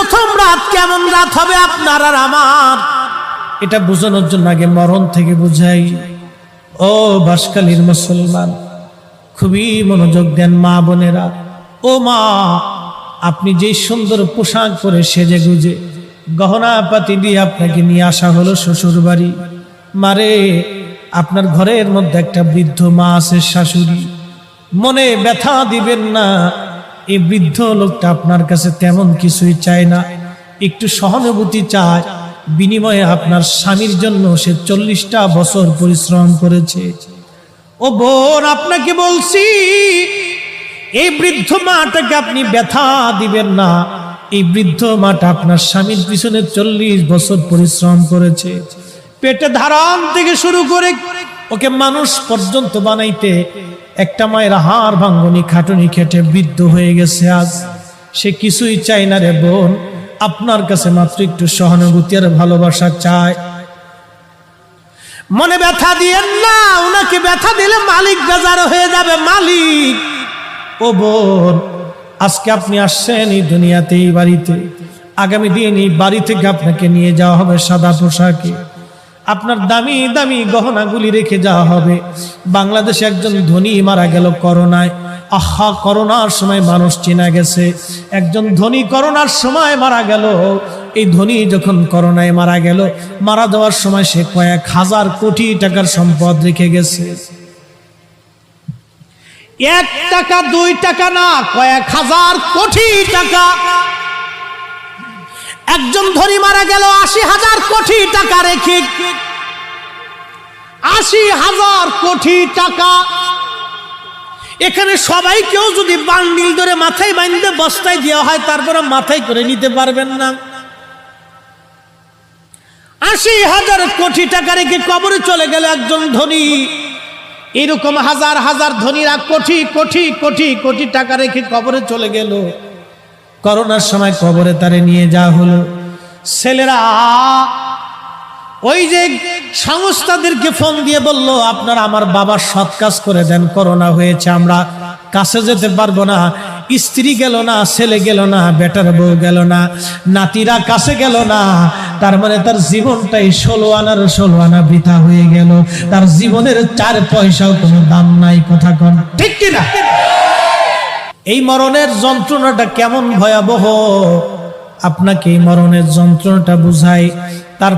প্রথম রাত কেমন রাত হবে আপনার আর আমার, এটা বোঝানোর জন্য আগে মরণ থেকে বুঝাই। ও বাঁশখালীর মুসলমান, খুবই মনোযোগ দেন মা বোনেরা। ও মা, আপনি যে সুন্দর পোশাক পরে সেজে গুজে গহনা পাতি দিয়ে আপনাকে নিয়ে আসা হলো শ্বশুর বাড়ি। মারে, আপনার ঘরের মধ্যে একটা বৃদ্ধ মা আছে, শাশুড়ি। মনে ব্যথা দিবেন না, এই বৃদ্ধ লোকটা আপনার কাছে তেমন কিছুই চায় না, একটু সহানুভূতি চায়। বিনিময়ে আপনার স্বামীর জন্য সে 40টা বছর পরিশ্রম করেছে। ও বোন, আপনাকে বলছি, এই বৃদ্ধ মাটাকে আপনি ব্যথা দিবেন না। এই বৃদ্ধ মাটা আপনার স্বামীর পিছনে 40 বছর পরিশ্রম করেছে। পেটে ধারণ থেকে শুরু করে ওকে মানুষ পর্যন্ত বানাইতে একটা মায়ের হাড় ভাঙ্গনি খাটুনি খেটে বৃদ্ধ হয়ে গেছে আজ। সে কিছুই চায় না রে বোন, আপনার কাছে মাত্র একটু সহানুভূতি আর ভালোবাসা চায়। মনে ব্যথা দিয়েন না, ওনাকে ব্যথা দিলে মালিক বেজার হয়ে যাবে, মালিক। ও বোন, আজকে আপনি আসছেন এই দুনিয়াতে, এই বাড়িতে। আগামী দিন এই বাড়ি থেকে আপনাকে নিয়ে যাওয়া হবে সাদা পোশাকে, আপনার দামি দামি গহনাগুলি রেখে যাওয়া হবে। বাংলাদেশে একজন ধনী মারা গেল করোনায়। আহা, করোনার সময় মানুষ চেনা গেছে। একজন ধনী করোনার সময় মারা গেল। এই ধনী যখন করোনায় মারা গেল, মারা যাওয়ার সময় সে কয়েক হাজার কোটি টাকার সম্পদ রেখে গেছে। 1 টাকা 2 টাকা না, কয়েক হাজার কোটি টাকা। একজন ধনী মারা গেল 80,000 কোটি টাকা রেখে। 80,000 কোটি টাকা। এখানে সবাই কেউ যদি বান্ডিল ধরে মাথায় বাঁধতে বস্তায় দেওয়া হয়, তারপরে মাথায় করে নিতে পারবেন না। 80,000 কোটি টাকা রেখে কবরে চলে গেল একজন ধনী। এরকম হাজার হাজার ধনীরা কোটি কোটি কোটি কোটি টাকা রেখে কবরে চলে গেল। করোনার সময় কবরে তারে নিয়ে যাওয়া হলো। ছেলেরা ওই যে সংস্থাদেরকে ফোন দিয়ে বলল, আপনারা আমার বাবার সৎ কাজ করে দেন, করোনা হয়েছে, আমরা কাছে যেতে পারবো না। স্ত্রী গেল না, ছেলে গেল না, বেটার বউ গেল না, নাতিরা কাছে গেল না। তার মানে তার জীবনটাই 16 আনার 16 আনা বৃথা হয়ে গেল। তার জীবনের 4 পয়সাও কোনো দাম নাই। কথা কন ঠিক কিনা? এই মরণের যন্ত্রণাটা কেমন ভয়াবহ, আপনাকে এই মরণের যন্ত্রণাটা বুঝাই। তারপর